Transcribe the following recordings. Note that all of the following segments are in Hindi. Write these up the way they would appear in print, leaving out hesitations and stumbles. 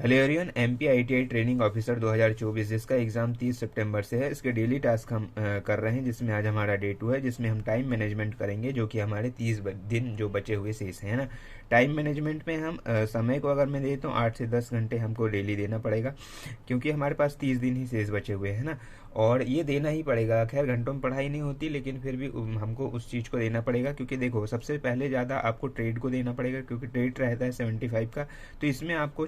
Hello everyone, MP ITI training officer 2024 जिसका एग्जाम 30 सितंबर से है, इसके डेली टास्क हम कर रहे हैं, जिसमें आज हमारा डे 2 है, जिसमें हम टाइम मैनेजमेंट करेंगे, जो कि हमारे 30 दिन जो बचे हुए शेष हैं ना। टाइम मैनेजमेंट में हम समय को अगर मैं देता हूँ 8 से 10 घंटे हमको डेली देना पड़ेगा, क्योंकि हमारे पास 30 दिन ही शेष बचे हुए हैं ना। और ये देना ही पड़ेगा। खैर घंटों में पढ़ाई नहीं होती, लेकिन फिर भी हमको उस चीज़ को देना पड़ेगा, क्योंकि देखो सबसे पहले ज़्यादा आपको ट्रेड को देना पड़ेगा, क्योंकि ट्रेड रहता है 75 का। तो इसमें आपको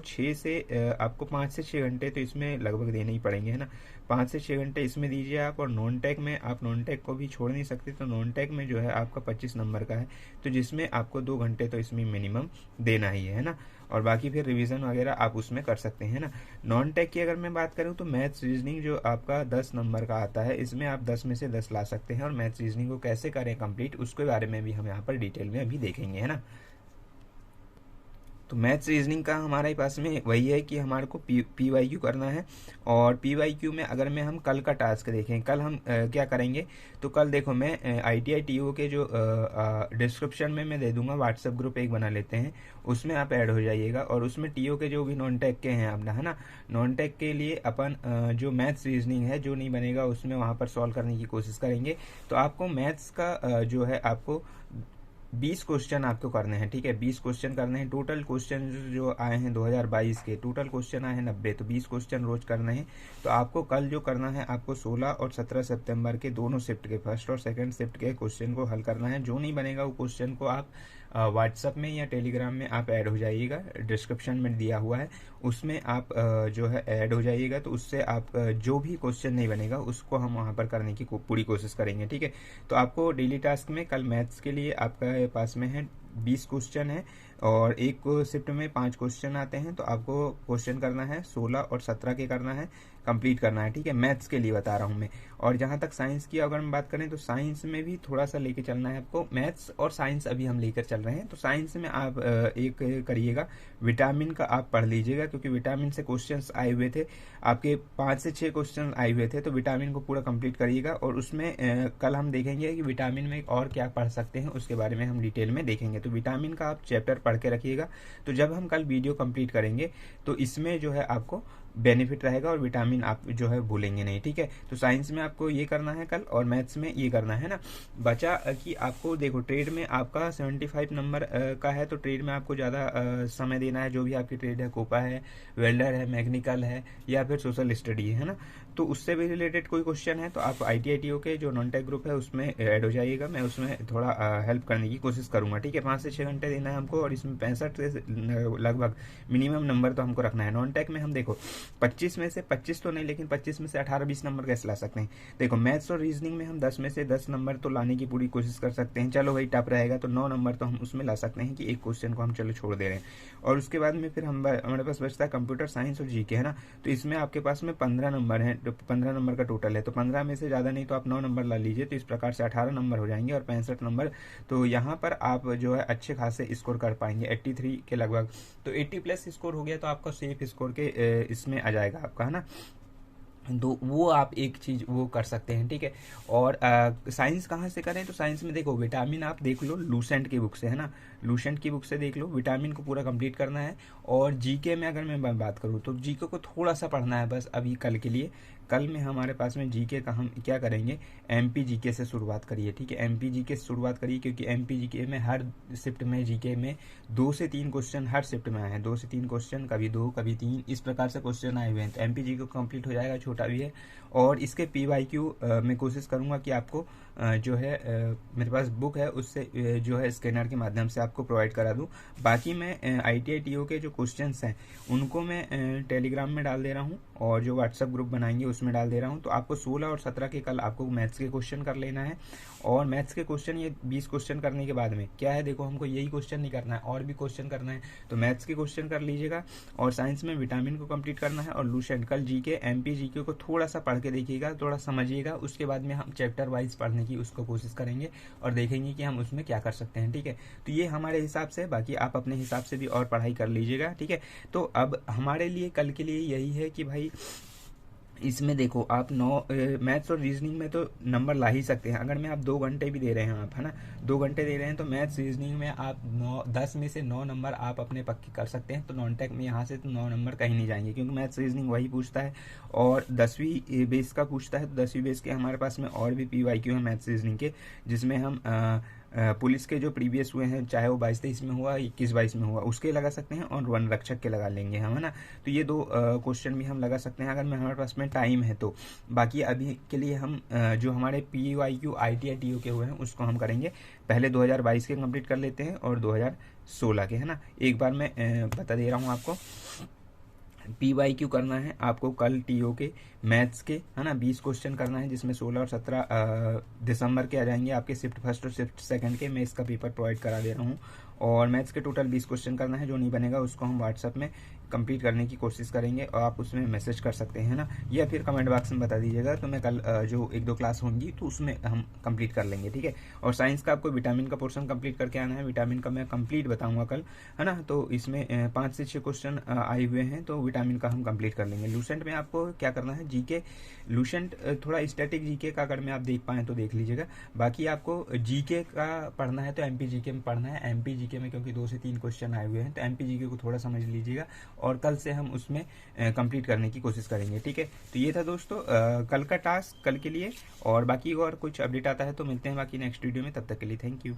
5 से 6 घंटे तो इसमें लगभग देने ही पड़ेंगे, है ना। 5 से 6 घंटे इसमें दीजिए आप। और नॉन टेक में आप नॉन टेक को भी छोड़ नहीं सकते, तो नॉन टेक में जो है आपका 25 नंबर का है, तो जिसमें आपको 2 घंटे तो इसमें मिनिमम देना ही है ना। और बाकी फिर रिवीजन वगैरह आप उसमें कर सकते हैं ना। नॉन टेक की अगर मैं बात करूं तो मैथ्स रीजनिंग जो आपका 10 नंबर का आता है, इसमें आप 10 में से 10 ला सकते हैं। और मैथ्स रीजनिंग को कैसे करें कंप्लीट, उसके बारे में भी हम यहाँ पर डिटेल में अभी देखेंगे, है ना। तो मैथ्स रीजनिंग का हमारे पास में वही है कि हमारे को पी वाई क्यू करना है। और पी वाई क्यू में अगर मैं हम कल का टास्क देखें, कल हम क्या करेंगे, तो कल देखो मैं I T I T O के जो डिस्क्रिप्शन में मैं दे दूंगा, व्हाट्सएप ग्रुप एक बना लेते हैं, उसमें आप ऐड हो जाइएगा। और उसमें टी ओ के जो भी नॉन टेक के हैं अपना, है ना, नॉन टेक के लिए अपन जो मैथ्स रीजनिंग है जो नहीं बनेगा उसमें वहाँ पर सॉल्व करने की कोशिश करेंगे। तो आपको मैथ्स का जो है आपको 20 क्वेश्चन आपको करने हैं, ठीक है। 20 क्वेश्चन करने हैं। टोटल क्वेश्चन जो आए हैं 2022 के, टोटल क्वेश्चन आए हैं 90, तो 20 क्वेश्चन रोज करने हैं। तो आपको कल जो करना है, आपको 16 और 17 सितंबर के दोनों शिफ्ट के, फर्स्ट और सेकंड शिफ्ट के क्वेश्चन को हल करना है। जो नहीं बनेगा वो क्वेश्चन को आप व्हाट्सएप में या टेलीग्राम में आप ऐड हो जाइएगा, डिस्क्रिप्शन में दिया हुआ है, उसमें आप जो है ऐड हो जाइएगा। तो उससे आप जो भी क्वेश्चन नहीं बनेगा उसको हम वहाँ पर करने की पूरी कोशिश करेंगे, ठीक है। तो आपको डेली टास्क में कल मैथ्स के लिए आपका पास में है 20 क्वेश्चन है, और एक शिफ्ट में 5 क्वेश्चन आते हैं। तो आपको क्वेश्चन करना है 16 और 17 के करना है, कंप्लीट करना है, ठीक है। मैथ्स के लिए बता रहा हूँ मैं। और जहाँ तक साइंस की अगर हम बात करें तो साइंस में भी थोड़ा सा लेके चलना है आपको। मैथ्स और साइंस अभी हम लेकर चल रहे हैं। तो साइंस में आप एक करिएगा, विटामिन का आप पढ़ लीजिएगा, क्योंकि विटामिन से क्वेश्चंस आए हुए थे आपके, 5 से 6 क्वेश्चन आए हुए थे। तो विटामिन को पूरा कंप्लीट करिएगा। और उसमें कल हम देखेंगे कि विटामिन में और क्या पढ़ सकते हैं, उसके बारे में हम डिटेल में देखेंगे। तो विटामिन का आप चैप्टर पढ़ के रखिएगा। तो जब हम कल वीडियो कंप्लीट करेंगे तो इसमें जो है आपको बेनिफिट रहेगा, और विटामिन आप जो है भूलेंगे नहीं, ठीक है। तो साइंस में आपको ये करना है कल, और मैथ्स में ये करना है ना। बचा कि आपको देखो ट्रेड में आपका 75 नंबर का है, तो ट्रेड में आपको ज़्यादा समय देना है। जो भी आपकी ट्रेड है, कोपा है, वेल्डर है, मैकेनिकल है, या फिर सोशल स्टडी है ना। तो उससे भी रिलेटेड कोई क्वेश्चन है तो आप I T I T O के जो नॉन टेक ग्रुप है उसमें ऐड हो जाइएगा। मैं उसमें थोड़ा हेल्प करने की कोशिश करूंगा, ठीक है। 5 से 6 घंटे देना है हमको, और इसमें 65 से लगभग मिनिमम नंबर तो हमको रखना है। नॉन टेक में हम देखो 25 में से 25 तो नहीं, लेकिन 25 में से 18-20 नंबर कैसे ला सकते हैं। देखो मैथ्स और रीजनिंग में हम 10 में से 10 नंबर तो लाने की पूरी कोशिश कर सकते हैं। चलो भाई टफ रहेगा तो 9 नंबर तो हम उसमें ला सकते हैं, कि एक क्वेश्चन को हम चलो छोड़ दे रहे हैं। और उसके बाद में फिर हमारे पास बचता है कंप्यूटर साइंस और जीके, है ना। तो इसमें आपके पास में 15 नंबर है, 15 नंबर का टोटल है। तो 15 में से ज़्यादा नहीं तो आप 9 नंबर ला लीजिए। तो इस प्रकार से 18 नंबर हो जाएंगे, और 65 नंबर। तो यहाँ पर आप जो है अच्छे खासे स्कोर कर पाएंगे 83 के लगभग। तो 80 प्लस स्कोर हो गया तो आपका सेफ स्कोर के इसमें आ जाएगा आपका, है ना। तो वो आप एक चीज वो कर सकते हैं, ठीक है। और साइंस कहाँ से करें, तो साइंस में देखो विटामिन आप देख लो लूसेंट की बुक से, है ना। लूसेंट की बुक से देख लो, विटामिन को पूरा कंप्लीट करना है। और जीके में अगर मैं बात करूँ तो जीके को थोड़ा सा पढ़ना है बस अभी कल के लिए। कल में हमारे पास में जीके का हम क्या करेंगे, एमपी जीके से शुरुआत करिए, ठीक है। एमपी जीके से शुरुआत करिए, क्योंकि एमपी जीके में हर शिफ्ट में जीके में 2 से 3 क्वेश्चन हर शिफ्ट में आए हैं। 2 से 3 क्वेश्चन, कभी 2 कभी 3, इस प्रकार से क्वेश्चन आए हुए हैं। तो एमपी जीके कंप्लीट हो जाएगा, छोटा भी है। और इसके पी वाई क्यू मैं कोशिश करूंगा कि आपको जो है मेरे पास बुक है उससे जो है स्कैनर के माध्यम से आपको प्रोवाइड करा दूं। बाकी मैं I T I T O के जो क्वेश्चंस हैं उनको मैं टेलीग्राम में डाल दे रहा हूं, और जो व्हाट्सएप ग्रुप बनाएंगे उसमें डाल दे रहा हूं। तो आपको 16 और 17 के कल आपको मैथ्स के क्वेश्चन कर लेना है। और मैथ्स के क्वेश्चन ये 20 क्वेश्चन करने के बाद में क्या है, देखो हमको यही क्वेश्चन नहीं करना है, और भी क्वेश्चन करना है। तो मैथ्स के क्वेश्चन कर लीजिएगा, और साइंस में विटामिन को कंप्लीट करना है। और लूसेंट कल जीके एमपी जीके को थोड़ा सा पढ़ के देखिएगा, थोड़ा समझिएगा। उसके बाद में हम चैप्टर वाइज पढ़ने की उसको कोशिश करेंगे, और देखेंगे कि हम उसमें क्या कर सकते हैं, ठीक है। तो ये हमारे हिसाब से, बाकी आप अपने हिसाब से भी और पढ़ाई कर लीजिएगा, ठीक है। तो अब हमारे लिए कल के लिए यही है कि भाई इसमें देखो आप मैथ्स और रीजनिंग में तो नंबर ला ही सकते हैं, अगर मैं आप 2 घंटे भी दे रहे हैं आप, है ना, 2 घंटे दे रहे हैं तो मैथ्स रीजनिंग में आप 10 में से 9 नंबर आप अपने पक्के कर सकते हैं। तो नॉन टेक में यहाँ से तो 9 नंबर कहीं नहीं जाएंगे, क्योंकि मैथ्स रीजनिंग वही पूछता है और 10वीं बेस का पूछता है। तो 10वीं बेस के हमारे पास में और भी PYQ है मैथ्स रीजनिंग के, जिसमें हम पुलिस के जो प्रीवियस हुए हैं, चाहे वो 22-23 में हुआ, 21-22 में हुआ, उसके लगा सकते हैं और वन रक्षक के लगा लेंगे हम, है ना। तो ये 2 क्वेश्चन भी हम लगा सकते हैं अगर मैं हमारे पास में टाइम है तो। बाकी अभी के लिए हम जो हमारे PYQ ITI TO के हुए हैं उसको हम करेंगे, पहले 2022 के कंप्लीट कर लेते हैं और 2016 के, है ना। एक बार मैं बता दे रहा हूँ आपको, PYQ करना है आपको कल TO के मैथ्स के, है ना, 20 क्वेश्चन करना है, जिसमें 16 और 17 दिसंबर के आ जाएंगे आपके शिफ्ट फर्स्ट और शिफ्ट सेकंड के। मैं इसका पेपर प्रोवाइड करा दे रहा हूँ। और मैथ्स के टोटल 20 क्वेश्चन करना है, जो नहीं बनेगा उसको हम व्हाट्सएप में कंप्लीट करने की कोशिश करेंगे और आप उसमें मैसेज कर सकते हैं ना, या फिर कमेंट बॉक्स में बता दीजिएगा, तो मैं कल जो 1-2 क्लास होंगी तो उसमें हम कंप्लीट कर लेंगे, ठीक है। और साइंस का आपको विटामिन का पोर्शन कंप्लीट करके आना है, विटामिन का मैं कंप्लीट बताऊंगा कल, है ना। तो इसमें 5 से 6 क्वेश्चन आए हुए हैं, तो विटामिन का हम कंप्लीट कर लेंगे। लूसेंट में आपको क्या करना है, जीके लूसेंट थोड़ा स्टैटिक जीके का अगर मैं आप देख पाएँ तो देख लीजिएगा। बाकी आपको जीके का पढ़ना है तो MP जीके में पढ़ना है। MP जीके में क्योंकि 2 से 3 क्वेश्चन आए हुए हैं, तो MP जीके को थोड़ा समझ लीजिएगा और कल से हम उसमें कंप्लीट करने की कोशिश करेंगे, ठीक है। तो ये था दोस्तों कल का टास्क कल के लिए, और बाकी और कुछ अपडेट आता है तो मिलते हैं बाकी नेक्स्ट वीडियो में, तब तक के लिए थैंक यू।